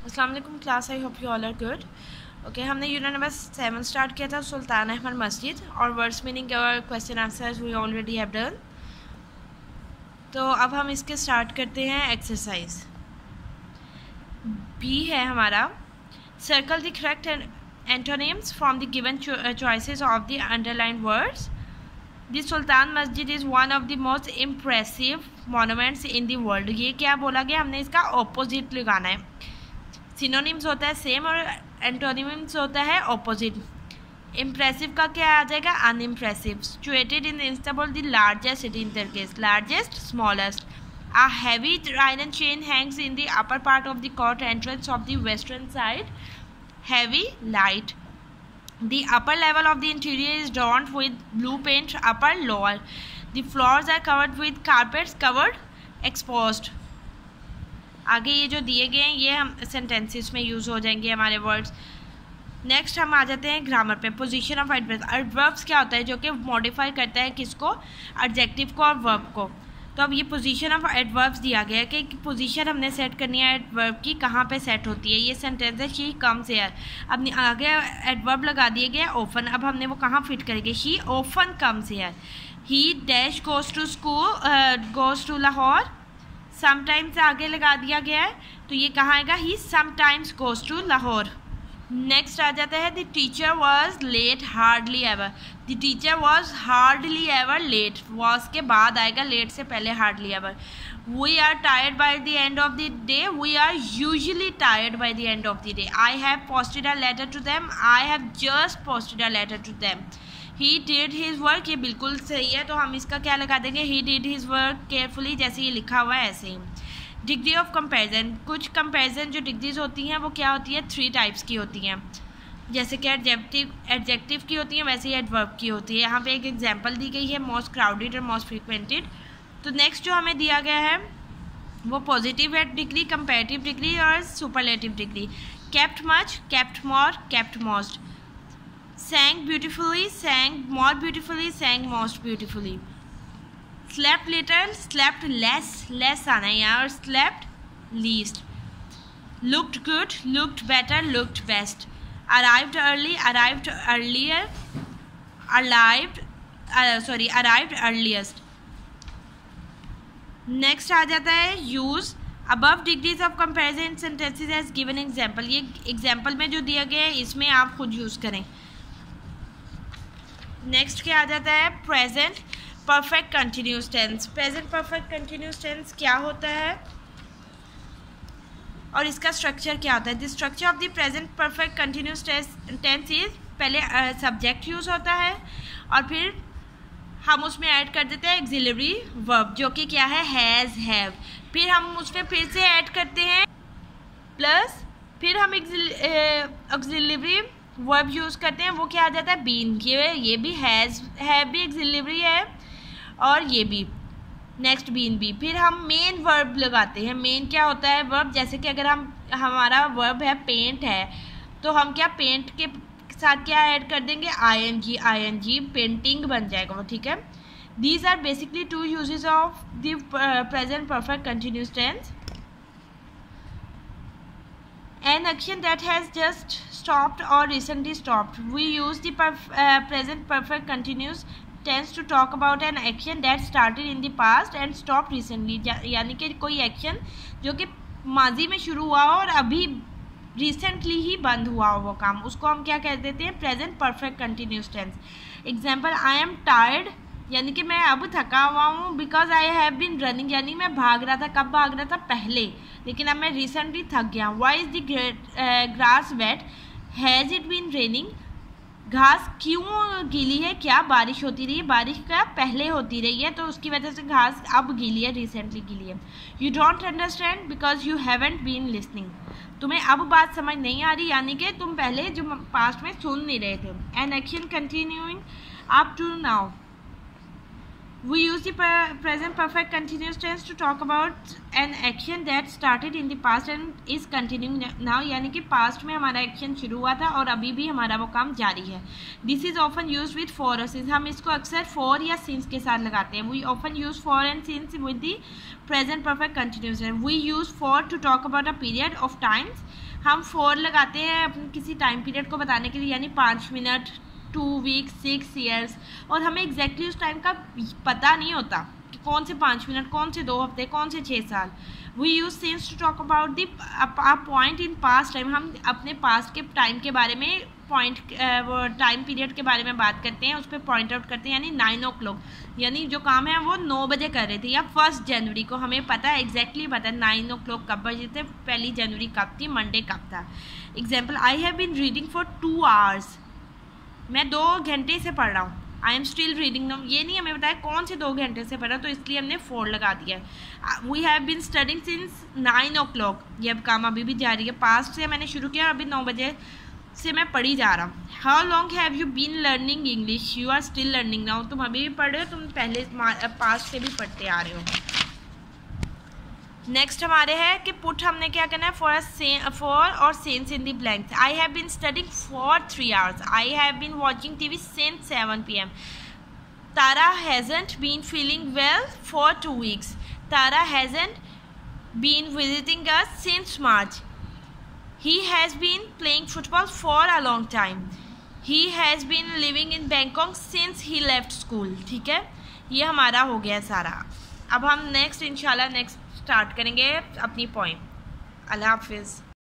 अस्सलाम वालेकुम class, I hope you all are good. Okay, हमने यूनिट नंबर 7 स्टार्ट किया था, सुल्तान अहमद मस्जिद, और वर्ड्स मीनिंग और question answers we already have done. तो अब हम इसके स्टार्ट करते हैं एक्सरसाइज। बी है हमारा, circle the correct antonyms from the given choices of the underline words. The Sultan Masjid is one of the most impressive monuments in the world. ये क्या बोला गया, हमने इसका ऑपोजिट लगाना है। सिनोनिम्स होता है सेम और एंटोनिम्स होता है ऑपोजिट। इम्प्रेसिव का क्या आ जाएगा, unimpressive. Situated in Istanbul, the largest city in Turkey, largest smallest. A heavy iron chain hangs in the upper part of the court entrance of the western side. Heavy, light. The upper level of the interior is adorned with blue paint, upper, lower. The floors are covered with carpets, covered, exposed. आगे ये जो दिए गए हैं ये हम sentences में use हो जाएंगे हमारे वर्ड्स। नेक्स्ट हम आ जाते हैं ग्रामर पे। Position of adverb. एडवर्ब्स क्या होता है, जो कि मॉडिफाई करता है किसको, एडजेक्टिव को और वर्ब को। तो अब ये पोजीशन ऑफ एडवर्ब्स दिया गया है कि पोजीशन हमने सेट करनी है एडवर्ब की, कहाँ पे सेट होती है। ये सेंटेंस है शी कम्स हियर, अब आगे एडवर्ब लगा दिए गए ऑफन। अब हमने वो कहाँ फिट करेंगे, she often comes here. He dash goes to school, goes to Lahore. Sometimes आगे लगा दिया गया है, तो ये कहाँ आएगा, he sometimes goes to Lahore. Next आ जाता है, the teacher was late hardly ever. The teacher was hardly ever late, was के बाद आएगा, लेट से पहले hardly ever. We are tired by the end of the day, we are usually tired by the end of the day. I have posted a letter to them, I have just posted a letter to them. He did his work, ये बिल्कुल सही है, तो हम इसका क्या लगा देंगे, ही डिड हिज वर्क केयरफुली, जैसे ये लिखा हुआ है ऐसे ही। डिग्री ऑफ कंपैरिजन, कुछ कंपैरिजन जो डिग्रीज होती हैं वो क्या होती है, 3 टाइप्स की होती हैं। जैसे कि एडजेक्टिव की होती हैं, वैसे ही एडवर्ब की होती है। यहाँ पे एक एग्जांपल दी गई है, मोस्ट क्राउडेड और मोस्ट फ्रीक्वेंटेड। तो नेक्स्ट जो हमें दिया गया है वो पॉजिटिव डिग्री, कंपैरेटिव डिग्री और superlative degree. Kept much, kept more, kept most. sang beautifully, sang more beautifully, sang most beautifully. Slept little, slept less, less आना है यहाँ, और slept least. Looked good, looked better, looked best. Arrived early, arrived earlier, arrived earliest. Next आ जाता है use. Above degrees of comparison sentences as given example. ये example में जो दिया गया है इसमें आप खुद use करें। नेक्स्ट क्या आ जाता है, present perfect continuous tense. Present perfect continuous tense क्या होता है और इसका स्ट्रक्चर क्या होता है। The structure of the present perfect continuous tense is, पहले सब्जेक्ट यूज होता है और फिर हम उसमें ऐड कर देते हैं एक्सिलरी वर्ब, जो कि क्या है, हैज़, हैव। फिर हम उसमें फिर से ऐड करते हैं प्लस, फिर हम एक्सिलरी वर्ब यूज़ करते हैं, वो क्या आ जाता है, बीन। ये भी हैज़, हैव भी एक्सिलरी है और ये भी, नेक्स्ट बीन भी। फिर हम मेन वर्ब लगाते हैं। मेन क्या होता है, वर्ब। जैसे कि अगर हमारा वर्ब है पेंट है, तो हम क्या पेंट के साथ क्या ऐड कर देंगे, आईएनजी, आईएनजी पेंटिंग बन जाएगा वो, ठीक है। These are basically 2 uses of the present perfect continuous tense. An action that has just stopped or recently stopped. We use the present perfect continuous tense to talk about an action that started in the past and stopped recently. यानी कि कोई action जो कि माजी में शुरू हुआ हो और अभी रिसेंटली ही बंद हुआ हो वो काम, उसको हम क्या कह देते हैं, present perfect continuous tense. Example, I am tired, यानी कि मैं अब थका हुआ हूँ। Because I have been running, यानी मैं भाग रहा था। कब भाग रहा था, पहले, लेकिन अब मैं रिसेंटली थक गया। Why is the grass wet, has it been raining. घास क्यों गीली है, क्या बारिश होती रही है, बारिश क्या पहले होती रही है, तो उसकी वजह से घास अब गीली है, रिसेंटली गीली है। You don't understand because you haven't been listening, तुम्हें अब बात समझ नहीं आ रही, यानी कि तुम पहले जो पास्ट में सुन नहीं रहे थे। An action continuing up to now. We use the present perfect continuous tense to talk about an action that started in the past and is continuing now, यानी कि past में हमारा action शुरू हुआ था और अभी भी हमारा वो काम जारी है। This is often used with for or since, हम इसको अक्सर for या since के साथ लगाते हैं। We often use for and since with the present perfect continuous tense. We use for to talk about a period of times, हम 4 लगाते हैं अपने किसी टाइम पीरियड को बताने के लिए, यानी 5 मिनट, 2 वीक्स, 6 ईयर्स, और हमें एग्जैक्टली उस टाइम का पता नहीं होता कि कौन से 5 मिनट, कौन से 2 हफ्ते, कौन से 6 साल। We use since to talk about the point in past time. हम अपने पास्ट के टाइम के बारे में टाइम पीरियड के बारे में बात करते हैं, उस पर पॉइंट आउट करते हैं। यानी 9 o'clock, यानी जो काम है वो 9 बजे कर रहे थे, या 1 जनवरी को हमें पता है, एग्जैक्टली पता है 9 o'clock कब बजे थे, 1 जनवरी कब थी, मंडे कब था। Example, I have been reading for 2 hours, मैं 2 घंटे से पढ़ रहा हूँ। I am still reading now, ये नहीं हमें बताया कौन से 2 घंटे से पढ़ा, तो इसलिए हमने 4 लगा दिया है। We have been studying since 9 o'clock, ये अब काम अभी भी जारी है, पास्ट से मैंने शुरू किया, अभी 9 बजे से मैं पढ़ी जा रहा हूँ। How long have you been learning English, you are still learning now, तुम अभी भी पढ़ रहे हो, तुम पहले पास्ट से भी पढ़ते आ रहे हो। नेक्स्ट हमारे है कि पुट हमने क्या करना है, फॉर और since in the blanks. I have been studying for 3 hours, I have been watching TV since 7 PM, Tara hasn't been feeling well for 2 weeks, Tara hasn't been visiting us since March, he has been playing football for a long time, he has been living in Bangkok since he left school। ठीक है, ये हमारा हो गया सारा। अब हम next इंशाल्लाह नेक्स्ट स्टार्ट करेंगे अपनी पोएम। अल्लाह हाफिज़।